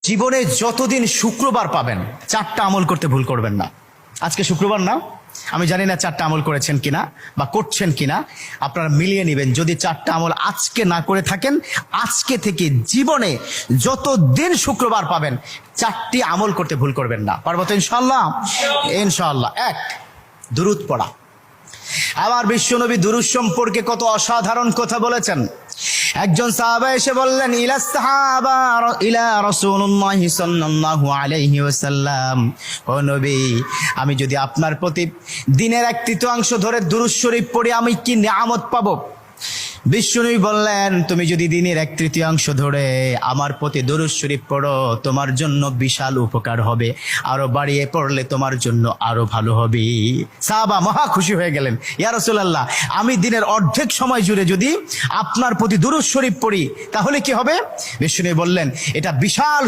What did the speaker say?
জীবনে যতদিন শুক্রবার পাবেন 4টা আমল করতে ভুল করবেন না। আজকে শুক্রবার না, আমি জানি না 4টা আমল করেছেন কিনা বা করছেন কিনা, আপনারা মিলিয়ে নেবেন। যদি 4টা আমল আজকে না করে থাকেন, আজকে থেকে জীবনে যতদিন শুক্রবার পাবেন 4টি আমল করতে ভুল করবেন না। পারবো তো ইনশাআল্লাহ? ইনশাআল্লাহ। 1, দুরূদ পড়া। আবার বিশ্বনবী দুরূদ সম্পর্কে কত অসাধারণ কথা বলেছেন। একজন সাহাবা এসে বললেন, ইলা রাসূলুল্লাহ সাল্লাল্লাহু আলাইহি ওয়াসাল্লাম, ও নবী, আমি যদি আপনার প্রতি দিনের 1/3 ধরে দুরূদ শরীফ পড়ি আমি কি নিয়ামত পাবো? বিশ্বনবী বললেন, তুমি যদি দিনের 1/3 ধরে আমার প্রতি দুরূদ শরীফ পড়ো তোমার জন্য বিশাল উপকার হবে, আরো বাড়িয়ে পড়লে তোমার জন্য আরো ভালো হবে। সাহাবা মহা খুশি হয়ে গেলেন, ইয়া রাসূলুল্লাহ, আমি দিনের অর্ধেক সময় জুড়ে যদি আপনার প্রতি দুরূদ শরীফ পড়ি তাহলে কি হবে? বিশ্বনবী বললেন, এটা বিশাল